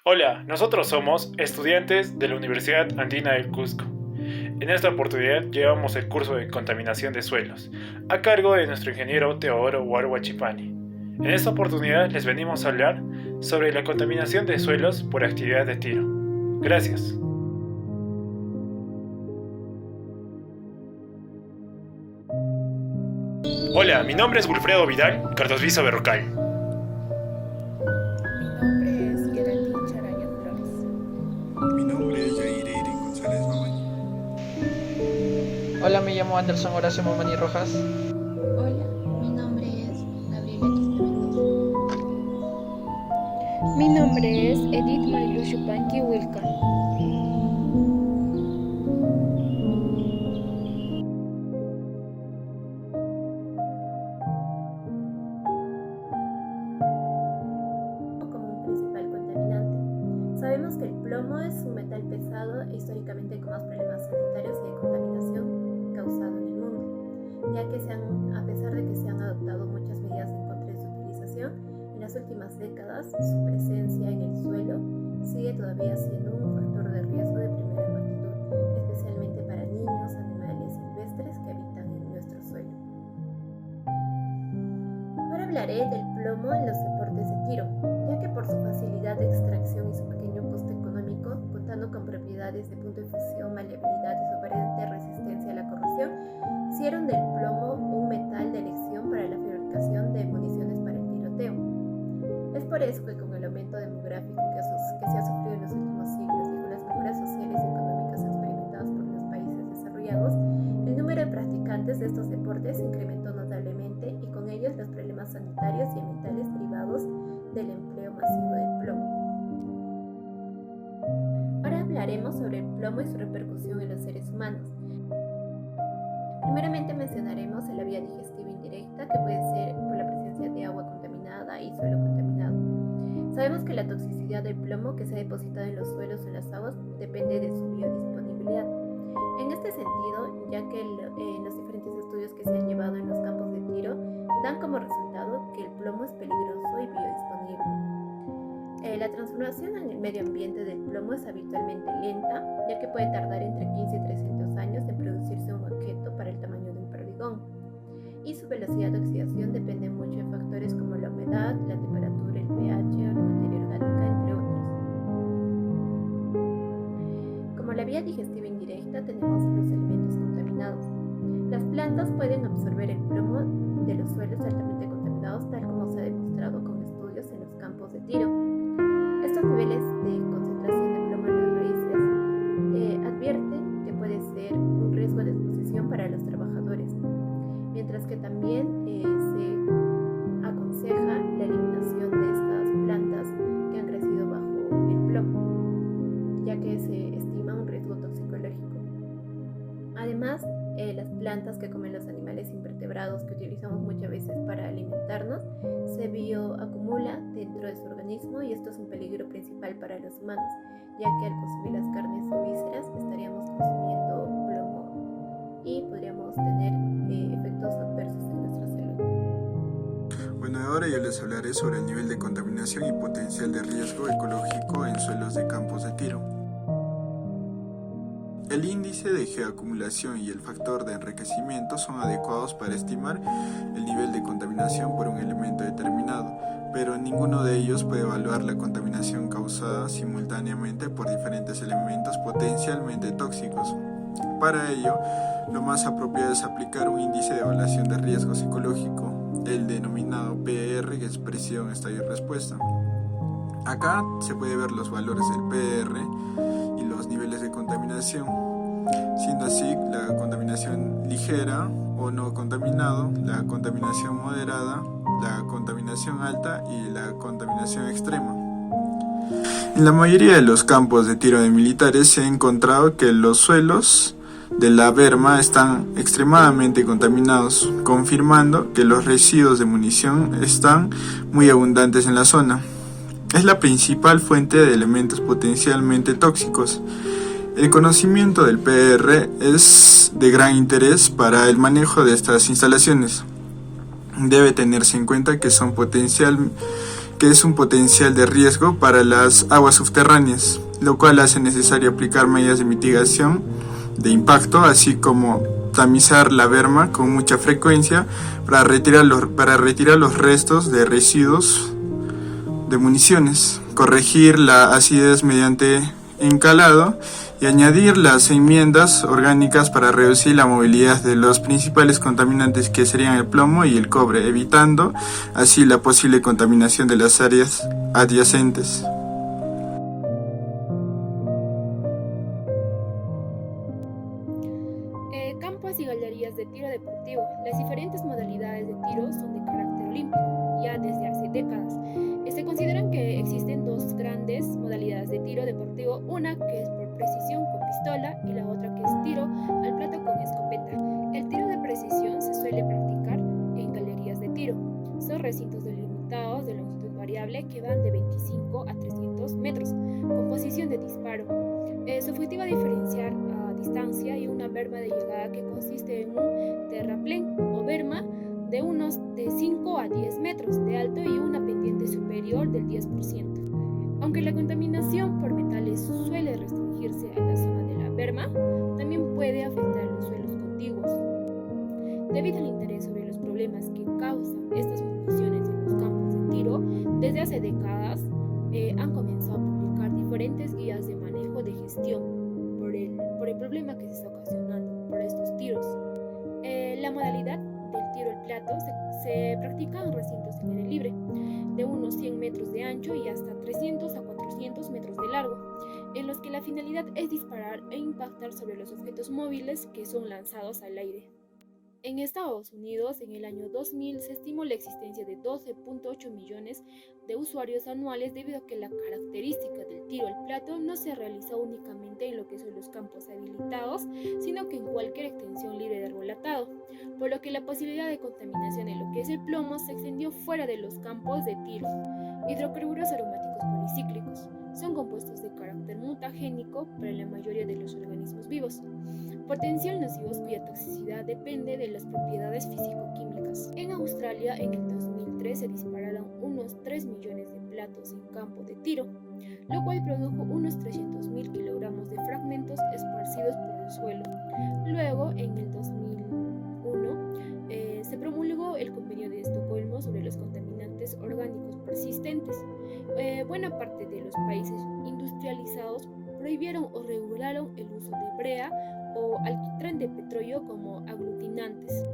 Hola, nosotros somos estudiantes de la Universidad Andina del Cusco. En esta oportunidad llevamos el curso de contaminación de suelos, a cargo de nuestro ingeniero Teodoro Huarhuachipani. En esta oportunidad les venimos a hablar sobre la contaminación de suelos por actividad de tiro. Gracias. Hola, mi nombre es Wilfredo Vidal, Cartosviso Berrocal. Mi nombre es Geraldine Charaña Flores. Mi nombre es Jair Eric González Mamani. Hola, me llamo Anderson Horacio Mamani Rojas. Hola, mi nombre es Gabriela Quispe Mendoza. Mi nombre es Edith Marilu Chupanqui Wilcan. Como un principal contaminante. Sabemos que el plomo es un metal pesado e históricamente con más problemas sanitarios y de contaminación causado en el mundo, ya que a pesar de que se han adoptado muchas medidas en contra de su utilización, en las últimas décadas su presencia en el suelo sigue todavía siendo un factor de riesgo de primera magnitud, especialmente para niños, animales silvestres que habitan en nuestro suelo. Ahora hablaré del plomo en los deportes de tiro, ya que por su facilidad de extracción y su pequeño costo económico, contando con propiedades de punto de fusión, maleabilidad y su aparente resistencia a la corrosión, hicieron del plomo un metal de elección para la fabricación de municiones para el tiroteo. Es por eso que con el aumento demográfico que se ha sufrido en los últimos siglos y con las mejoras sociales y económicas experimentadas por los países desarrollados, el número de practicantes de estos deportes incrementó notablemente y con ellos los problemas sanitarios y ambientales derivados del empleo masivo del plomo. Ahora hablaremos sobre el plomo y su repercusión en los seres humanos. Primeramente mencionaremos la vía digestiva indirecta, que puede ser por la presencia de agua contaminada y suelo contaminado. Sabemos que la toxicidad del plomo que se ha depositado en los suelos o en las aguas depende de su biodisponibilidad. En este sentido, ya que los diferentes estudios que se han llevado en los campos de tiro dan como resultado que el plomo es peligroso y biodisponible. La transformación en el medio ambiente del plomo es habitualmente lenta, ya que puede tardar entre 15 y 300 años en producirse un objeto para el tamaño de un perdigón, y su velocidad de oxidación depende mucho de factores como la humedad, la temperatura, el pH o la materia orgánica, entre otros. Como la vía digestiva indirecta, tenemos los alimentos contaminados. Las plantas pueden absorber el plomo de los suelos altamente contaminados, tal como se ha demostrado con estudios en los campos de tiro. Estos niveles de concentración de plomo en las raíces advierten que puede ser un riesgo de exposición para los trabajadores, mientras que también se aconseja la eliminación de estas plantas que han crecido bajo el plomo, ya que se estima un riesgo toxicológico. Además, las plantas que comen los animales invertebrados que utilizamos muchas veces para alimentarnos se bioacumula dentro de su organismo, y esto es un peligro principal para los humanos, ya que al consumir las carnes o vísceras estaríamos consumiendo plomo y podríamos tener efectos adversos en nuestra salud. Bueno, ahora yo les hablaré sobre el nivel de contaminación y potencial de riesgo ecológico en suelos de campos de tiro. El índice de geoacumulación y el factor de enriquecimiento son adecuados para estimar el nivel de contaminación por un elemento determinado, pero ninguno de ellos puede evaluar la contaminación causada simultáneamente por diferentes elementos potencialmente tóxicos. Para ello, lo más apropiado es aplicar un índice de evaluación de riesgo psicológico, el denominado PER, que es presión, estado y respuesta. Acá se puede ver los valores del PER y los niveles de contaminación, siendo así la contaminación ligera o no contaminado, la contaminación moderada, la contaminación alta y la contaminación extrema. En la mayoría de los campos de tiro de militares se ha encontrado que los suelos de la berma están extremadamente contaminados, confirmando que los residuos de munición están muy abundantes en la zona. Es la principal fuente de elementos potencialmente tóxicos. El conocimiento del PER es de gran interés para el manejo de estas instalaciones. Debe tenerse en cuenta que que es un potencial de riesgo para las aguas subterráneas, lo cual hace necesario aplicar medidas de mitigación de impacto, así como tamizar la berma con mucha frecuencia para retirar los restos de residuos de municiones, corregir la acidez mediante encalado y añadir las enmiendas orgánicas para reducir la movilidad de los principales contaminantes, que serían el plomo y el cobre, evitando así la posible contaminación de las áreas adyacentes. Campos y galerías de tiro deportivo. Las diferentes modalidades de tiro son de carácter olímpico, ya desde hace décadas. Se consideran que existen dos grandes modalidades de tiro deportivo, una que es por precisión con pistola y la otra que es tiro al plato con escopeta. El tiro de precisión se suele practicar en galerías de tiro. Son recintos delimitados de longitud variable que van de 25 a 300 metros, con posición de disparo. Su objetivo es diferenciar a distancia y una berma de llegada que consiste en un terraplén o berma de unos de 5 a 10 metros de alto y una pendiente superior del 10%. Aunque la contaminación por metales suele restringirse a la zona de la berma, también puede afectar los suelos contiguos. Debido al interés sobre los problemas que causan estas municiones en los campos de tiro, desde hace décadas han comenzado a publicar diferentes guías de manejo de gestión por el problema que se está ocasionando por estos tiros. La modalidad del tiro al plato se practica en recintos en aire libre, de unos 100 metros de ancho y hasta 300 a 400 metros de largo, en los que la finalidad es disparar e impactar sobre los objetos móviles que son lanzados al aire. En Estados Unidos, en el año 2000, se estimó la existencia de 12.8 millones de usuarios anuales, debido a que la característica del tiro al plato no se realiza únicamente en lo que son los campos habilitados, sino que en cualquier extensión libre de arbolatado, por lo que la posibilidad de contaminación en lo que es el plomo se extendió fuera de los campos de tiro. Hidrocarburos aromáticos policíclicos son compuestos de carácter mutagénico para la mayoría de los organismos vivos, potencial nocivos cuya toxicidad depende de las propiedades físico-químicas. En Australia, en el 2003 se dispararon unos 3 millones de platos en campo de tiro, lo cual produjo unos 300.000 kilogramos de fragmentos esparcidos por el suelo. Luego, en el 2001, se promulgó el Convenio de Estocolmo sobre los contaminantes orgánicos persistentes. Buena parte de los países industrializados prohibieron o regularon el uso de brea o alquitrán de petróleo como aglutinantes.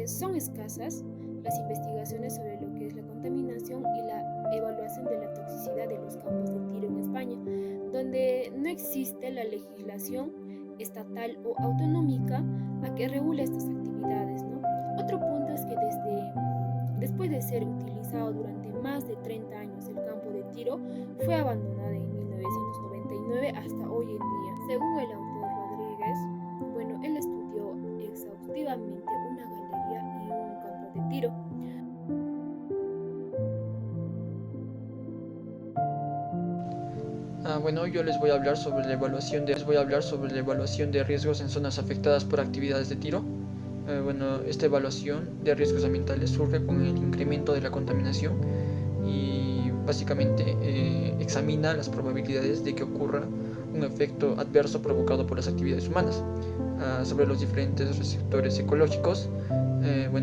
Son escasas las investigaciones sobre lo que es la contaminación y la evaluación de la toxicidad de los campos de tiro en España, donde no existe la legislación estatal o autonómica a que regule estas actividades, ¿no? Otro punto es que después de ser utilizado durante más de 30 años, el campo de tiro fue abandonado en 1999 hasta hoy en día. Según el autor Rodríguez, él estudió exhaustivamente una galería y un campo de tiro. Yo les voy a hablar sobre la evaluación de riesgos en zonas afectadas por actividades de tiro. Esta evaluación de riesgos ambientales surge con el incremento de la contaminación y básicamente examina las probabilidades de que ocurra un efecto adverso provocado por las actividades humanas sobre los diferentes receptores ecológicos.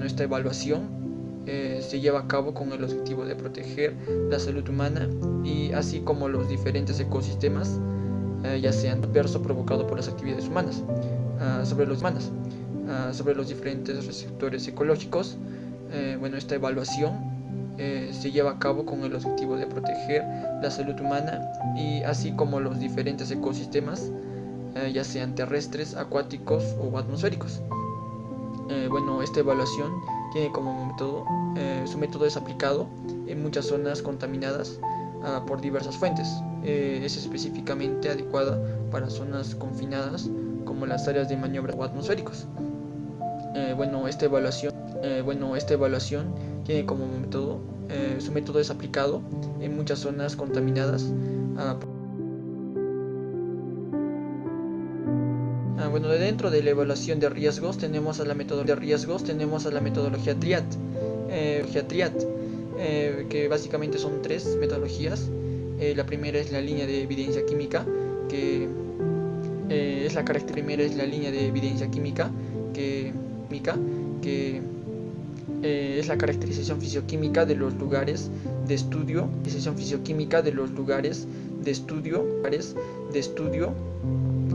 Esta evaluación se lleva a cabo con el objetivo de proteger la salud humana y así como los diferentes ecosistemas, ya sean adverso provocado por las actividades humanas sobre los diferentes receptores ecológicos. Esta evaluación se lleva a cabo con el objetivo de proteger la salud humana y así como los diferentes ecosistemas, ya sean terrestres, acuáticos o atmosféricos. Esta evaluación tiene como método, su método es aplicado en muchas zonas contaminadas por diversas fuentes. Es específicamente adecuada para zonas confinadas como las áreas de maniobra o atmosféricos. Esta evaluación tiene como método, su método es aplicado en muchas zonas contaminadas dentro de la evaluación de riesgos tenemos a la metodología TRIAD. que básicamente son tres metodologías. La primera es la línea de evidencia química, que es la es la caracterización fisioquímica de los lugares de estudio,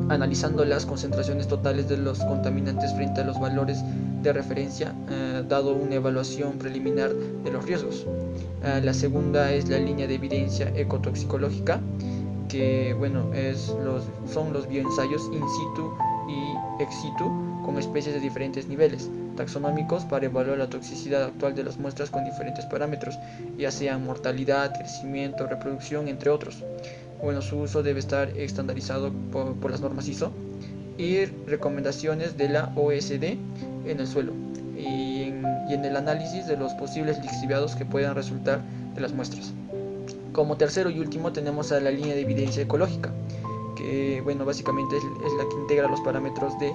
analizando las concentraciones totales de los contaminantes frente a los valores de referencia, dado una evaluación preliminar de los riesgos. La segunda es la línea de evidencia ecotoxicológica, que son los bioensayos in situ y ex situ con especies de diferentes niveles taxonómicos para evaluar la toxicidad actual de las muestras con diferentes parámetros, ya sean mortalidad, crecimiento, reproducción, entre otros. Su uso debe estar estandarizado por las normas ISO y recomendaciones de la OSD en el suelo y en el análisis de los posibles lixiviados que puedan resultar de las muestras. Como tercero y último tenemos a la línea de evidencia ecológica, que básicamente es la que integra los parámetros de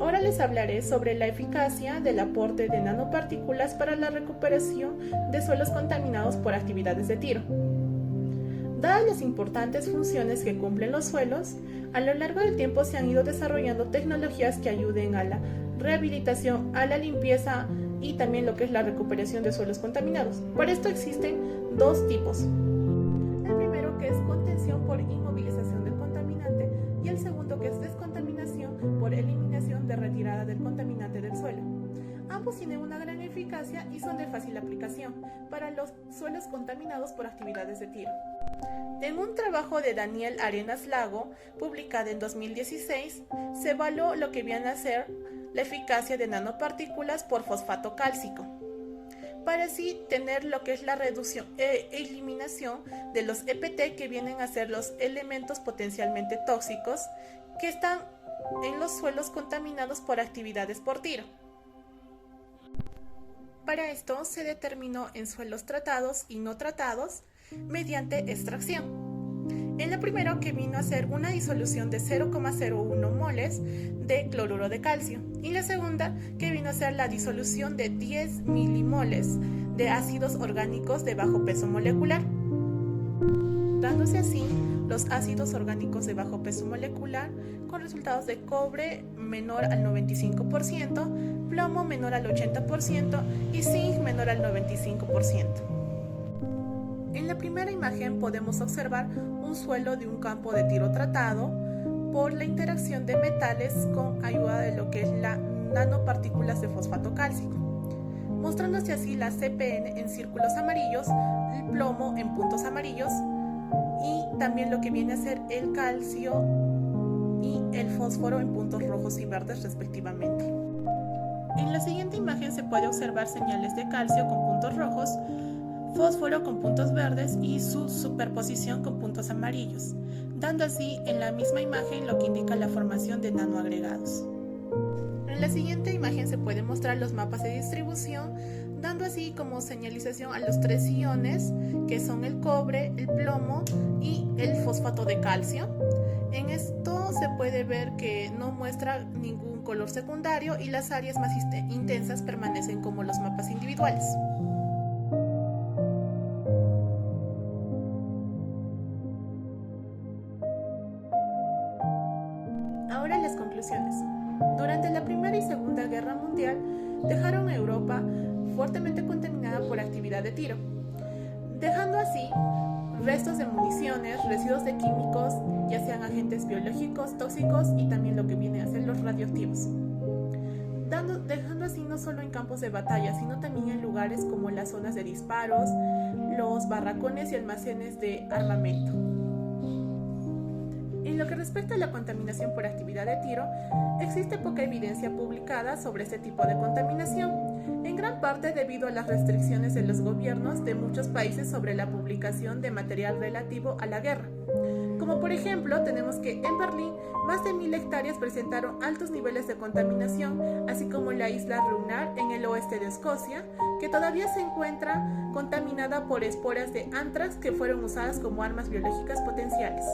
Ahora les hablaré sobre la eficacia del aporte de nanopartículas para la recuperación de suelos contaminados por actividades de tiro. Dadas las importantes funciones que cumplen los suelos, a lo largo del tiempo se han ido desarrollando tecnologías que ayuden a la rehabilitación, a la limpieza y también lo que es la recuperación de suelos contaminados. Para esto existen dos tipos. El primero, que es contención por inmovilización del contaminante, y el segundo, que es descontaminación por eliminación de retirada del contaminante del suelo. Ambos tienen una gran eficacia y son de fácil aplicación para los suelos contaminados por actividades de tiro. En un trabajo de Daniel Arenas Lago, publicado en 2016, se evaluó lo que viene a ser la eficacia de nanopartículas por fosfato cálcico, para así tener lo que es la reducción e eliminación de los EPT, que vienen a ser los elementos potencialmente tóxicos que están en los suelos contaminados por actividades por tiro. Para esto se determinó en suelos tratados y no tratados mediante extracción. En la primera, que vino a ser una disolución de 0,01 moles de cloruro de calcio, y la segunda, que vino a ser la disolución de 10 milimoles de ácidos orgánicos de bajo peso molecular, dándose así los ácidos orgánicos de bajo peso molecular con resultados de cobre menor al 95%, plomo menor al 80% y zinc menor al 95%. En la primera imagen podemos observar un suelo de un campo de tiro tratado por la interacción de metales con ayuda de lo que es la nanopartículas de fosfato cálcico, mostrándose así la CPN en círculos amarillos, el plomo en puntos amarillos y también lo que viene a ser el calcio y el fósforo en puntos rojos y verdes respectivamente. En la siguiente imagen se puede observar señales de calcio con puntos rojos, fósforo con puntos verdes y su superposición con puntos amarillos, dando así en la misma imagen lo que indica la formación de nanoagregados. En la siguiente imagen se pueden mostrar los mapas de distribución, dando así como señalización a los tres iones, que son el cobre, el plomo y el fosfato de calcio. En esto se puede ver que no muestra ningún color secundario y las áreas más intensas permanecen como los mapas individuales. Ahora las conclusiones. Durante la Primera y Segunda Guerra Mundial dejaron a Europa fuertemente contaminada por actividad de tiro, dejando así restos de municiones, residuos de químicos, ya sean agentes biológicos, tóxicos y también lo que viene a ser los radioactivos, dejando así no solo en campos de batalla, sino también en lugares como las zonas de disparos, los barracones y almacenes de armamento. En lo que respecta a la contaminación por actividad de tiro, existe poca evidencia publicada sobre este tipo de contaminación, en gran parte debido a las restricciones de los gobiernos de muchos países sobre la publicación de material relativo a la guerra. Como por ejemplo, tenemos que en Berlín más de 1000 hectáreas presentaron altos niveles de contaminación, así como la isla Runar en el oeste de Escocia, que todavía se encuentra contaminada por esporas de antrax que fueron usadas como armas biológicas potenciales.